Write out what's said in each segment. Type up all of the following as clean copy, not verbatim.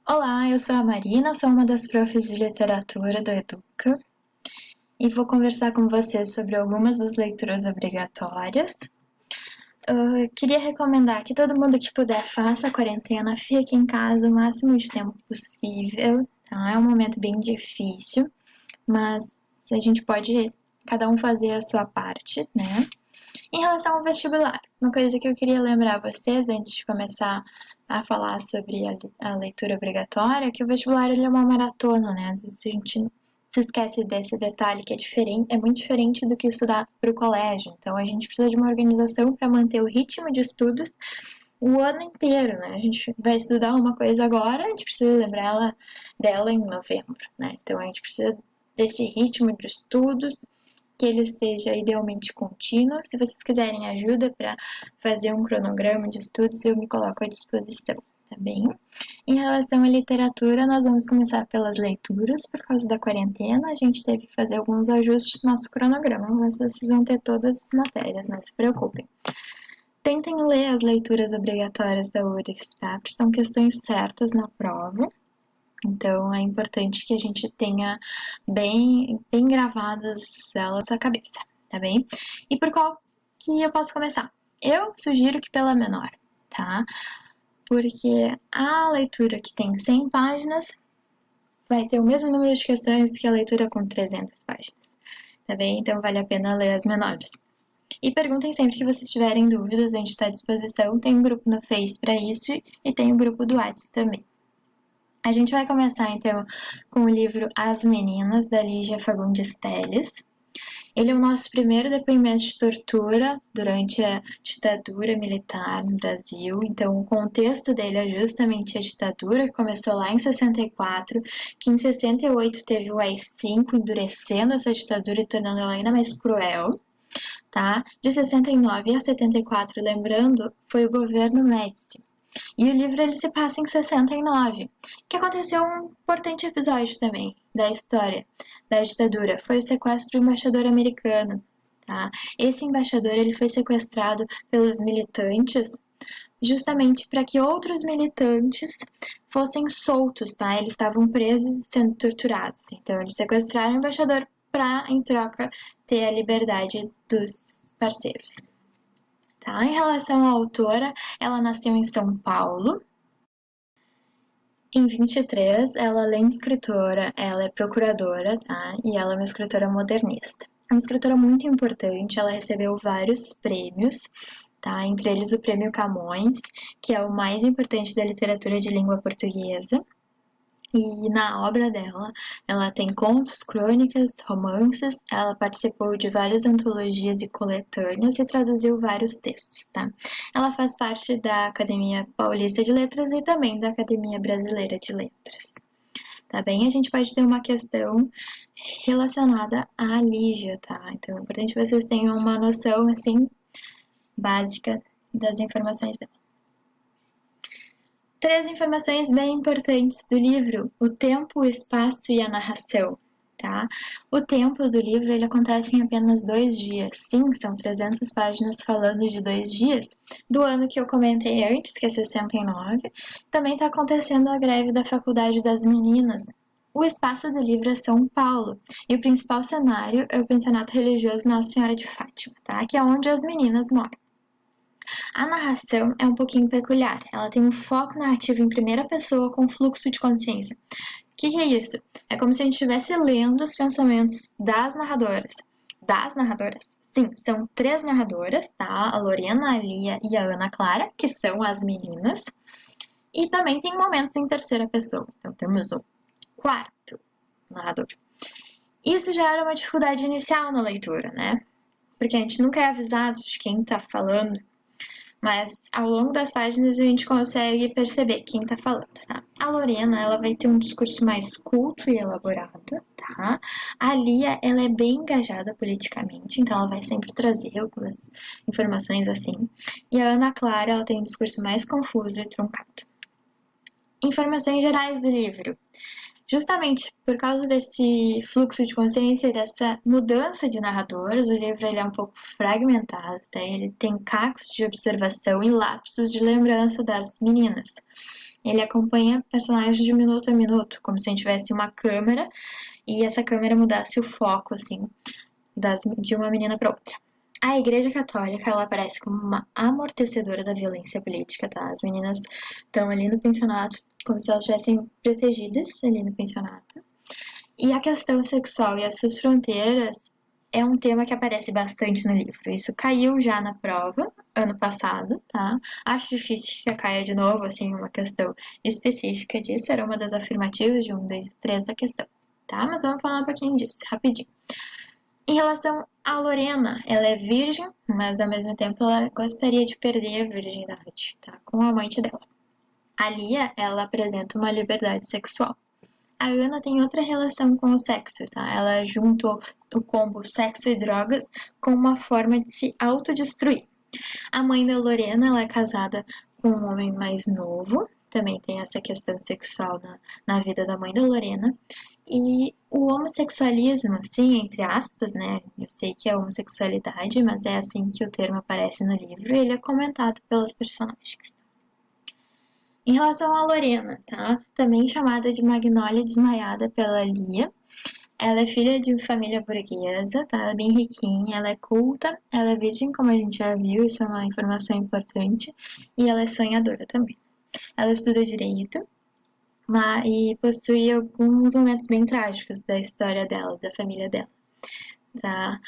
Olá, eu sou a Marina, sou uma das profs de literatura do Educa e vou conversar com vocês sobre algumas das leituras obrigatórias. Queria recomendar que todo mundo que puder faça a quarentena, fique em casa o máximo de tempo possível, tá? É um momento bem difícil, mas a gente pode cada um fazer a sua parte, né? Em relação ao vestibular, uma coisa que eu queria lembrar vocês antes de começar a falar sobre a leitura obrigatória, é que o vestibular ele é uma maratona, né? Às vezes a gente se esquece desse detalhe que é diferente, é muito diferente do que estudar para o colégio. Então a gente precisa de uma organização para manter o ritmo de estudos o ano inteiro, né? A gente vai estudar uma coisa agora, a gente precisa lembrar dela em novembro, né? Então a gente precisa desse ritmo de estudos que ele seja idealmente contínuo. Se vocês quiserem ajuda para fazer um cronograma de estudos, eu me coloco à disposição, tá bem? Em relação à literatura, nós vamos começar pelas leituras, por causa da quarentena, a gente teve que fazer alguns ajustes no nosso cronograma, mas vocês vão ter todas as matérias, não se preocupem. Tentem ler as leituras obrigatórias da URGS, tá? Porque são questões certas na prova. Então é importante que a gente tenha bem gravadas elas na cabeça, tá bem? E por qual que eu posso começar? Eu sugiro que pela menor, tá? Porque a leitura que tem 100 páginas vai ter o mesmo número de questões que a leitura com 300 páginas, tá bem? Então vale a pena ler as menores. E perguntem sempre que vocês tiverem dúvidas, a gente está à disposição. Tem um grupo no Face para isso e tem o grupo do WhatsApp também. A gente vai começar então com o livro As Meninas, da Lígia Fagundes Telles. Ele é o nosso primeiro depoimento de tortura durante a ditadura militar no Brasil. Então, o contexto dele é justamente a ditadura, que começou lá em 64, que em 68 teve o AI-5 endurecendo essa ditadura e tornando ela ainda mais cruel. Tá? De 69 a 74, lembrando, foi o governo Médici. E o livro ele se passa em 69, que aconteceu um importante episódio também da história da ditadura, foi o sequestro do embaixador americano. Tá? Esse embaixador ele foi sequestrado pelos militantes justamente para que outros militantes fossem soltos, tá? Eles estavam presos e sendo torturados. Então eles sequestraram o embaixador para, em troca, ter a liberdade dos parceiros. Tá? Em relação à autora, ela nasceu em São Paulo. Em 23, ela além de escritora, ela é procuradora, tá? E ela é uma escritora modernista. É uma escritora muito importante, ela recebeu vários prêmios, tá? Entre eles o Prêmio Camões, que é o mais importante da literatura de língua portuguesa. E na obra dela, ela tem contos, crônicas, romances, ela participou de várias antologias e coletâneas e traduziu vários textos, tá? Ela faz parte da Academia Paulista de Letras e também da Academia Brasileira de Letras. Tá bem? A gente pode ter uma questão relacionada à Lígia, tá? Então é importante que vocês tenham uma noção, assim, básica das informações dela. 3 informações bem importantes do livro: o tempo, o espaço e a narração. Tá? O tempo do livro ele acontece em apenas 2 dias. Sim, são 300 páginas falando de 2 dias. Do ano que eu comentei antes, que é 69, também está acontecendo a greve da Faculdade das Meninas. O espaço do livro é São Paulo, e o principal cenário é o pensionato religioso Nossa Senhora de Fátima, tá? Que é onde as meninas moram. A narração é um pouquinho peculiar. Ela tem um foco narrativo em primeira pessoa com fluxo de consciência. O que é isso? É como se a gente estivesse lendo os pensamentos das narradoras. Das narradoras? Sim, são 3 narradoras, tá? A Lorena, a Lia e a Ana Clara, que são as meninas. E também tem momentos em terceira pessoa. Então temos o quarto narrador. Isso já era uma dificuldade inicial na leitura, né? Porque a gente nunca é avisado de quem está falando. Mas ao longo das páginas a gente consegue perceber quem tá falando, tá? A Lorena, ela vai ter um discurso mais culto e elaborado, tá? A Lia, ela é bem engajada politicamente, então ela vai sempre trazer algumas informações assim. E a Ana Clara, ela tem um discurso mais confuso e truncado. Informações gerais do livro. Justamente por causa desse fluxo de consciência e dessa mudança de narradores, o livro ele é um pouco fragmentado, tá? Ele tem cacos de observação e lapsos de lembrança das meninas. Ele acompanha personagens de minuto a minuto, como se a gente tivesse uma câmera e essa câmera mudasse o foco, assim, de uma menina para outra. A Igreja Católica, ela aparece como uma amortecedora da violência política, tá? As meninas estão ali no pensionato como se elas estivessem protegidas ali no pensionato. E a questão sexual e as suas fronteiras é um tema que aparece bastante no livro. Isso caiu já na prova ano passado, tá? Acho difícil que caia de novo, assim, uma questão específica disso. Era uma das afirmativas de 1, 2 e 3 da questão, tá? Mas vamos falar um pouquinho disso, rapidinho. Em relação a Lorena, ela é virgem, mas ao mesmo tempo ela gostaria de perder a virgindade, tá? Com o amante dela. A Lia, ela apresenta uma liberdade sexual. A Ana tem outra relação com o sexo, tá? Ela juntou o combo sexo e drogas com uma forma de se autodestruir. A mãe da Lorena, ela é casada com um homem mais novo, também tem essa questão sexual na vida da mãe da Lorena. E o homossexualismo, sim, entre aspas, né? Eu sei que é homossexualidade, mas é assim que o termo aparece no livro e ele é comentado pelas personagens. Em relação a Lorena, tá? Também chamada de Magnólia Desmaiada pela Lia. Ela é filha de uma família burguesa, tá? Ela é bem riquinha, ela é culta, ela é virgem, como a gente já viu, isso é uma informação importante, e ela é sonhadora também. Ela estuda direito e possui alguns momentos bem trágicos da história dela, da família dela, tá?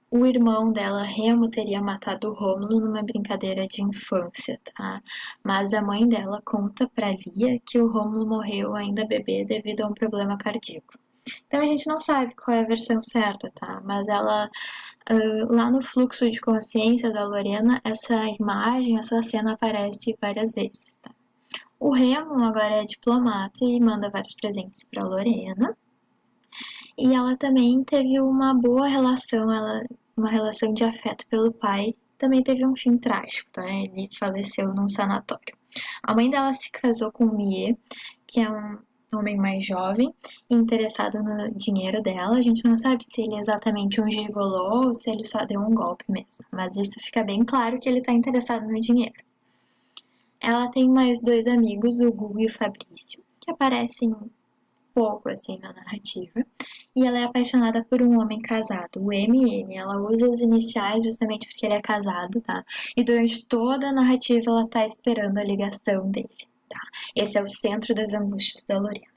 O irmão dela, Remo, teria matado o Rômulo numa brincadeira de infância, tá? Mas a mãe dela conta pra Lia que o Rômulo morreu ainda bebê devido a um problema cardíaco. Então a gente não sabe qual é a versão certa, tá? Mas ela, lá no fluxo de consciência da Lorena, essa imagem, essa cena aparece várias vezes, tá? O Remo agora é diplomata e manda vários presentes pra Lorena. E ela também teve uma boa relação, uma relação de afeto pelo pai, também teve um fim trágico, tá? Ele faleceu num sanatório. A mãe dela se casou com o Mie, que é um homem mais jovem e interessado no dinheiro dela. A gente não sabe se ele é exatamente um gigolô ou se ele só deu um golpe mesmo, mas isso fica bem claro que ele está interessado no dinheiro. Ela tem mais dois amigos, o Gugu e o Fabrício, que aparecem pouco assim na narrativa. E ela é apaixonada por um homem casado, o MN. Ela usa as iniciais justamente porque ele é casado, tá? E durante toda a narrativa ela tá esperando a ligação dele, tá? Esse é o centro das angústias da Lorena.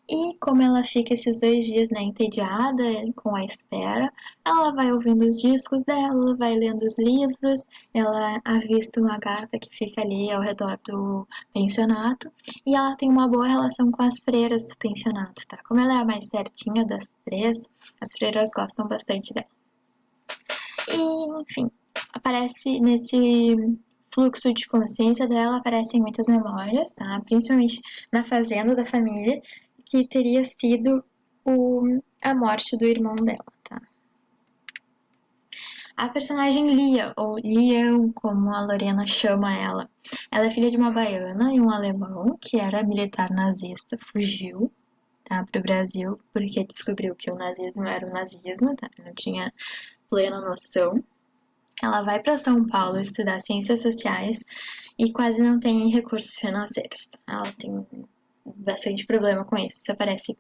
E como ela fica esses 2 dias, né, entediada com a espera, ela vai ouvindo os discos dela, vai lendo os livros, ela avista uma gata que fica ali ao redor do pensionato, e ela tem uma boa relação com as freiras do pensionato, tá? Como ela é a mais certinha das três, as freiras gostam bastante dela. E, enfim, aparece nesse fluxo de consciência dela, aparecem muitas memórias, tá? Principalmente na fazenda da família, que teria sido a morte do irmão dela, tá? A personagem Lia, ou Lian, como a Lorena chama ela, ela é filha de uma baiana e um alemão que era militar nazista, fugiu, tá, para o Brasil porque descobriu que o nazismo era o nazismo, tá? Não tinha plena noção. Ela vai para São Paulo estudar ciências sociais e quase não tem recursos financeiros, tá? Ela tem bastante problema com isso, isso aparece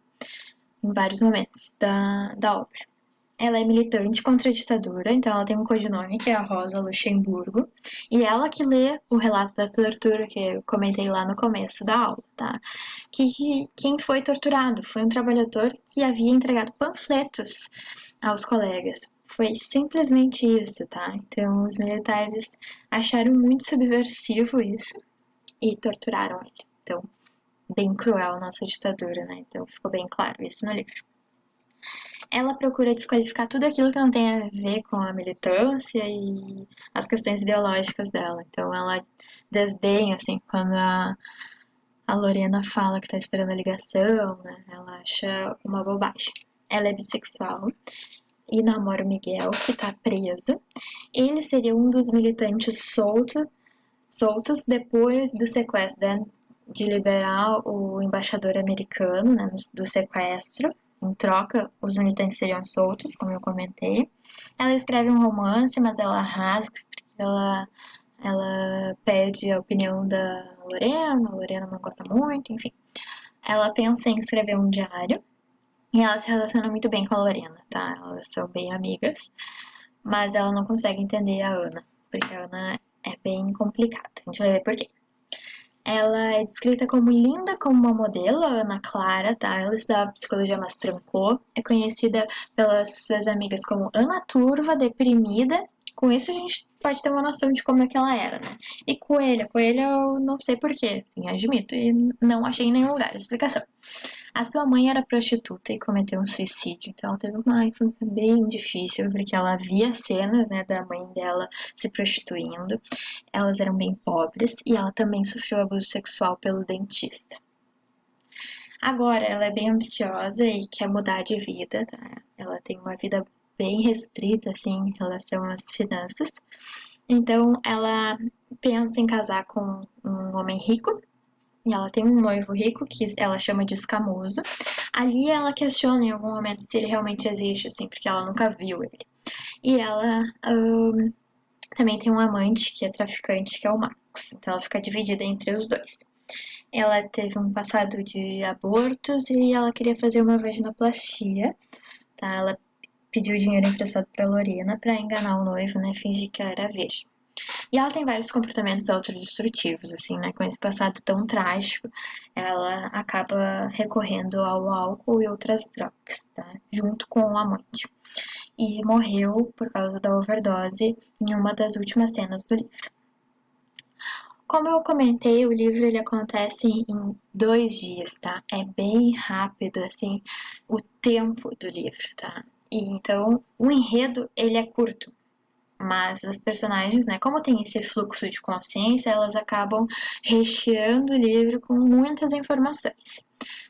em vários momentos da obra. Ela é militante contra a ditadura, então ela tem um codinome que é a Rosa Luxemburgo, e ela que lê o relato da tortura que eu comentei lá no começo da aula, tá? Quem foi torturado foi um trabalhador que havia entregado panfletos aos colegas. Foi simplesmente isso, tá? Então os militares acharam muito subversivo isso e torturaram ele. Então, bem cruel a nossa ditadura, né? Então ficou bem claro isso no livro. Ela procura desqualificar tudo aquilo que não tem a ver com a militância e as questões ideológicas dela. Então ela desdenha, assim, quando a Lorena fala que tá esperando a ligação, né? Ela acha uma bobagem. Ela é bissexual e namora o Miguel, que tá preso. Ele seria um dos militantes soltos depois do sequestro, de liberar o embaixador americano, né, do sequestro. Em troca, os militantes seriam soltos, como eu comentei. Ela escreve um romance, mas ela rasga, porque ela pede a opinião a Lorena não gosta muito, enfim. Ela pensa em escrever um diário e ela se relaciona muito bem com a Lorena, tá? Elas são bem amigas, mas ela não consegue entender a Ana, porque a Ana é bem complicada. A gente vai ver por quê. Ela é descrita como linda como uma modelo, a Ana Clara, tá? Ela estudava psicologia, mas trancou. É conhecida pelas suas amigas como Ana Turva, deprimida. Com isso a gente pode ter uma noção de como é que ela era, né? E Coelha eu não sei porquê, assim, admito, e não achei em nenhum lugar a explicação. A sua mãe era prostituta e cometeu um suicídio, então ela teve uma infância bem difícil, porque ela via cenas, né, da mãe dela se prostituindo, elas eram bem pobres e ela também sofreu abuso sexual pelo dentista. Agora, ela é bem ambiciosa e quer mudar de vida, tá? Ela tem uma vida bem restrita, assim, em relação às finanças. Então, ela pensa em casar com um homem rico, e ela tem um noivo rico que ela chama de escamoso. Ali ela questiona em algum momento se ele realmente existe, assim, porque ela nunca viu ele. E ela também tem um amante que é traficante, que é o Max. Então ela fica dividida entre os dois. Ela teve um passado de abortos e ela queria fazer uma vaginoplastia, tá? Ela pediu dinheiro emprestado pra Lorena pra enganar o noivo, né? Fingir que ela era virgem. E ela tem vários comportamentos autodestrutivos, assim, né? Com esse passado tão trágico, ela acaba recorrendo ao álcool e outras drogas, tá? Junto com o amante. E morreu por causa da overdose em uma das últimas cenas do livro. Como eu comentei, o livro ele acontece em 2 dias, tá? É bem rápido, assim, o tempo do livro, tá? E então, o enredo, ele é curto, mas as personagens, né, como tem esse fluxo de consciência, elas acabam recheando o livro com muitas informações,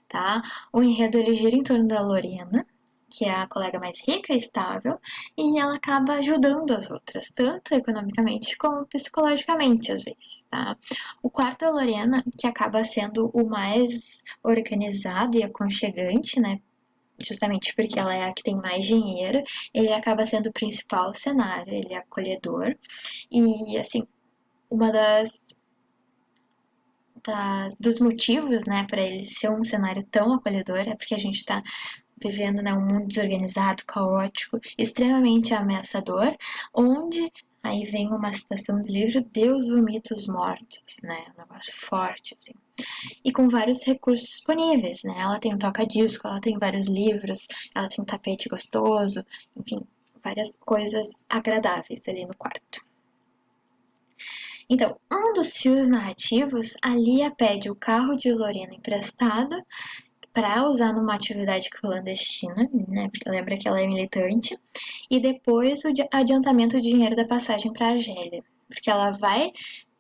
tá? O enredo ele gira em torno da Lorena, que é a colega mais rica e estável, e ela acaba ajudando as outras, tanto economicamente como psicologicamente, às vezes, tá? O quarto da Lorena, que acaba sendo o mais organizado e aconchegante, né? Justamente porque ela é a que tem mais dinheiro, ele acaba sendo o principal cenário, ele é acolhedor. E, assim, uma dos motivos, né, para ele ser um cenário tão acolhedor é porque a gente está vivendo, né, um mundo desorganizado, caótico, extremamente ameaçador, onde aí vem uma citação do livro Deus vomita os mortos, né, um negócio forte, assim. E com vários recursos disponíveis, né, ela tem um toca-disco, ela tem vários livros, ela tem um tapete gostoso, enfim, várias coisas agradáveis ali no quarto. Então, um dos fios narrativos, a Lia pede o carro de Lorena emprestado para usar numa atividade clandestina, né? Porque lembra que ela é militante, e depois o adiantamento do dinheiro da passagem para Argélia, porque ela vai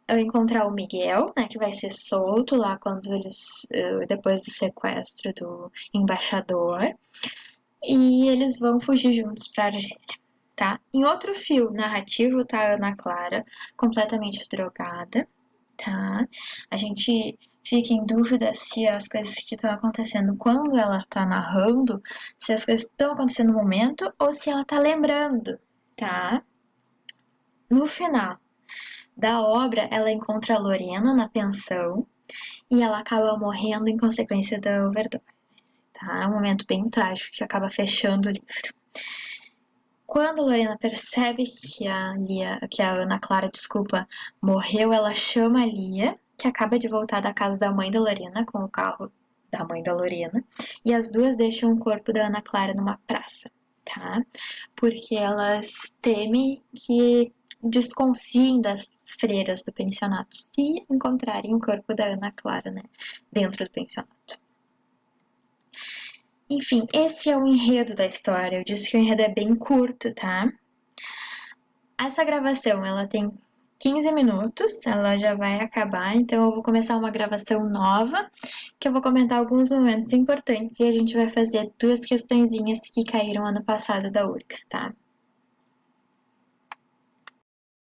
encontrar o Miguel, né, que vai ser solto lá quando eles depois do sequestro do embaixador, e eles vão fugir juntos para Argélia. Tá? Em outro fio narrativo tá a Ana Clara, completamente drogada, tá? A gente fica em dúvida se as coisas que estão acontecendo quando ela está narrando, se as coisas estão acontecendo no momento ou se ela está lembrando, tá? No final da obra, ela encontra a Lorena na pensão e ela acaba morrendo em consequência da overdose, tá? É um momento bem trágico que acaba fechando o livro. Quando a Lorena percebe que a Ana Clara, desculpa, morreu, ela chama a Lia, que acaba de voltar da casa da mãe da Lorena com o carro da mãe da Lorena, e as duas deixam o corpo da Ana Clara numa praça, tá? Porque elas temem que desconfiem das freiras do pensionato se encontrarem o corpo da Ana Clara, né, dentro do pensionato. Enfim, esse é o enredo da história. Eu disse que o enredo é bem curto, tá? Essa gravação, ela tem 15 minutos, ela já vai acabar, então eu vou começar uma gravação nova, que eu vou comentar alguns momentos importantes e a gente vai fazer 2 questõezinhas que caíram ano passado da URGS, tá?